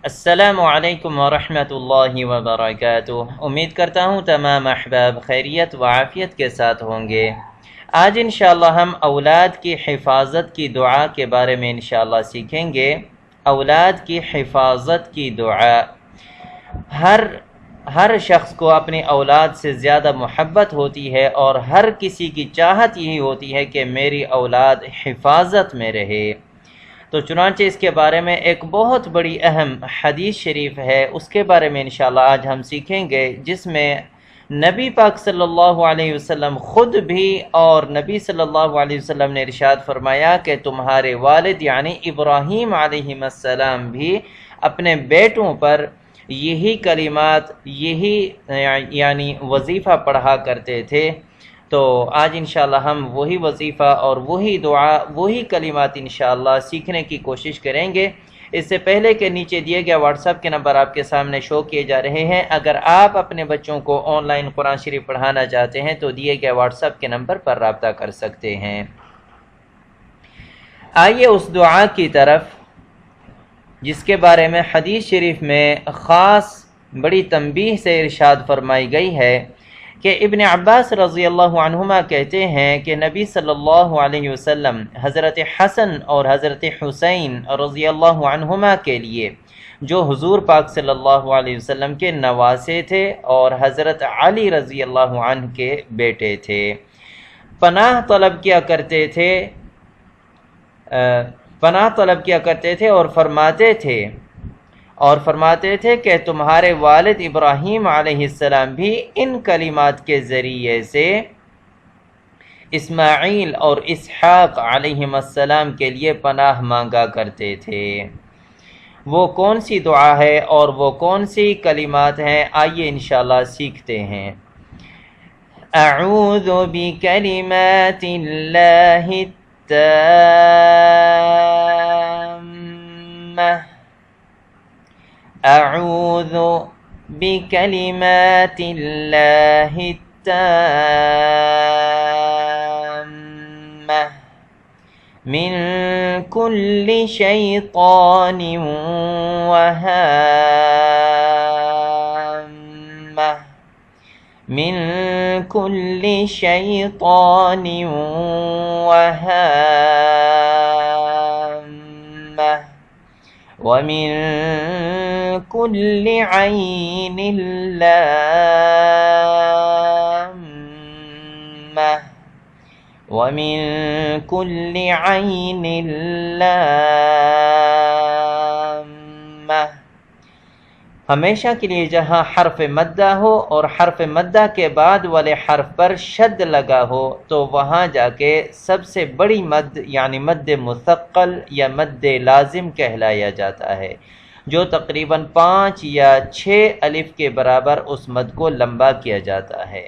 السلام علیکم ورحمۃ اللہ وبرکاتہ۔ امید کرتا ہوں تمام احباب خیریت و عافیت کے ساتھ ہوں گے۔ آج انشاءاللہ ہم اولاد کی حفاظت کی دعا کے بارے میں انشاءاللہ سیکھیں گے۔ اولاد کی حفاظت کی دعا، ہر شخص کو اپنی اولاد سے زیادہ محبت ہوتی ہے اور ہر کسی کی چاہت یہی ہوتی ہے کہ میری اولاد حفاظت میں رہے۔ تو چنانچہ اس کے بارے میں ایک بہت بڑی اہم حدیث شریف ہے، اس کے بارے میں انشاءاللہ آج ہم سیکھیں گے، جس میں نبی پاک صلی اللہ علیہ وسلم خود بھی اور نبی صلی اللہ علیہ وسلم نے ارشاد فرمایا کہ تمہارے والد یعنی ابراہیم علیہ السلام بھی اپنے بیٹوں پر یہی کلمات، یہی یعنی وظیفہ پڑھا کرتے تھے۔ تو آج انشاءاللہ ہم وہی وظیفہ اور وہی دعا، وہی کلمات انشاءاللہ سیکھنے کی کوشش کریں گے۔ اس سے پہلے کہ نیچے دیے گئے واٹس ایپ کے نمبر آپ کے سامنے شو کیے جا رہے ہیں، اگر آپ اپنے بچوں کو آن لائن قرآن شریف پڑھانا چاہتے ہیں تو دیے گئے واٹس ایپ کے نمبر پر رابطہ کر سکتے ہیں۔ آئیے اس دعا کی طرف جس کے بارے میں حدیث شریف میں خاص بڑی تنبیہ سے ارشاد فرمائی گئی ہے کہ ابن عباس رضی اللہ عنہما کہتے ہیں کہ نبی صلی اللہ علیہ وسلم حضرت حسن اور حضرت حسین رضی اللہ عنہما کے لیے، جو حضور پاک صلی اللہ علیہ وسلم کے نواسے تھے اور حضرت علی رضی اللہ عنہ کے بیٹے تھے، پناہ طلب کیا کرتے تھے اور فرماتے تھے کہ تمہارے والد ابراہیم علیہ السلام بھی ان کلمات کے ذریعے سے اسماعیل اور اسحاق علیہ السلام کے لیے پناہ مانگا کرتے تھے۔ وہ کون سی دعا ہے اور وہ کون سی کلمات ہیں، آئیے انشاءاللہ سیکھتے ہیں۔ اعوذ بکلمات اللہ التامہ، اعوذ بکلمات اللہ التامہ من کل شیطان وہامہ، من کل شیطان وہامہ، ومن كل عين لامة، ومن كل عين لامة۔ ہمیشہ کے لیے جہاں حرف مدہ ہو اور حرف مدہ کے بعد والے حرف پر شد لگا ہو تو وہاں جا کے سب سے بڑی مد یعنی مد مثقل یا مد لازم کہلایا جاتا ہے، جو تقریباً 5 یا 6 الف کے برابر اس مد کو لمبا کیا جاتا ہے۔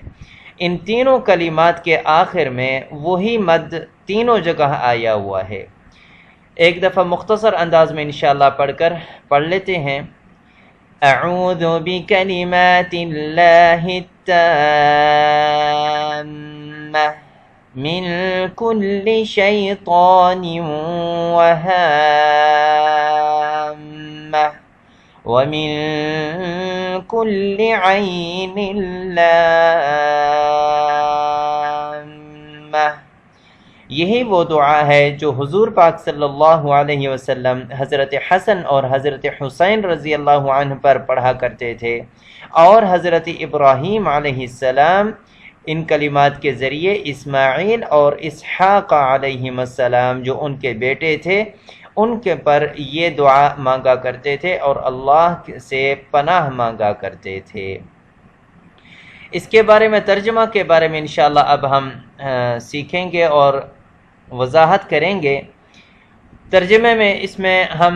ان تینوں کلمات کے آخر میں وہی مد تینوں جگہ آیا ہوا ہے۔ ایک دفعہ مختصر انداز میں انشاءاللہ پڑھ لیتے ہیں۔ اعوذ بکلمات اللہ التامہ من کل شیطان وہامہ، ومن كل عين لامة۔ یہی وہ دعا ہے جو حضور پاک صلی اللہ علیہ وسلم حضرت حسن اور حضرت حسین رضی اللہ عنہ پر پڑھا کرتے تھے، اور حضرت ابراہیم علیہ السلام ان کلمات کے ذریعے اسماعیل اور اسحاق علیہ السلام جو ان کے بیٹے تھے ان کے پر یہ دعا مانگا کرتے تھے اور اللہ سے پناہ مانگا کرتے تھے۔ اس کے بارے میں ترجمہ کے بارے میں انشاءاللہ اب ہم سیکھیں گے اور وضاحت کریں گے۔ ترجمے میں اس میں ہم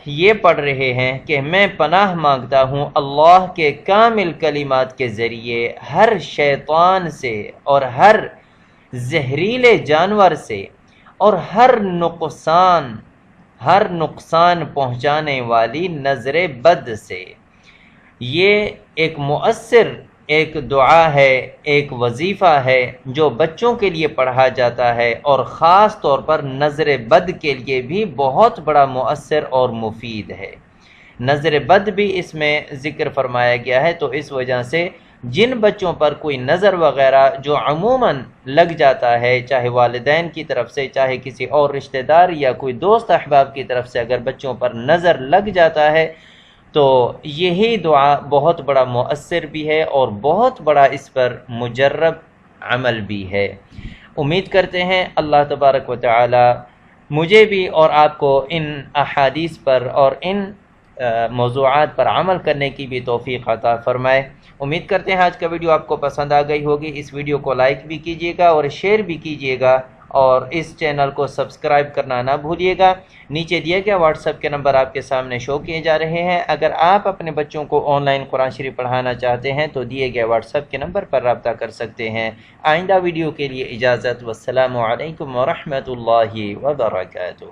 یہ پڑھ رہے ہیں کہ میں پناہ مانگتا ہوں اللہ کے کامل کلمات کے ذریعے ہر شیطان سے اور ہر زہریلے جانور سے اور ہر نقصان پہنچانے والی نظر بد سے۔ یہ ایک مؤثر ایک دعا ہے، ایک وظیفہ ہے جو بچوں کے لیے پڑھا جاتا ہے، اور خاص طور پر نظر بد کے لیے بھی بہت بڑا مؤثر اور مفید ہے۔ نظر بد بھی اس میں ذکر فرمایا گیا ہے۔ تو اس وجہ سے جن بچوں پر کوئی نظر وغیرہ جو عموماً لگ جاتا ہے، چاہے والدین کی طرف سے، چاہے کسی اور رشتہ دار یا کوئی دوست احباب کی طرف سے اگر بچوں پر نظر لگ جاتا ہے تو یہی دعا بہت بڑا مؤثر بھی ہے اور بہت بڑا اس پر مجرب عمل بھی ہے۔ امید کرتے ہیں اللہ تبارک و تعالی مجھے بھی اور آپ کو ان احادیث پر اور ان موضوعات پر عمل کرنے کی بھی توفیق عطا فرمائے۔ امید کرتے ہیں آج کا ویڈیو آپ کو پسند آ گئی ہوگی۔ اس ویڈیو کو لائک بھی کیجیے گا اور شیئر بھی کیجیے گا اور اس چینل کو سبسکرائب کرنا نہ بھولیے گا۔ نیچے دیا گیا واٹس ایپ کے نمبر آپ کے سامنے شو کیے جا رہے ہیں۔ اگر آپ اپنے بچوں کو آن لائن قرآن شریف پڑھانا چاہتے ہیں تو دیے گئے واٹس ایپ کے نمبر پر رابطہ کر سکتے ہیں۔ آئندہ ویڈیو کے لیے اجازت، والسلام علیکم ورحمۃ اللہ وبرکاتہ۔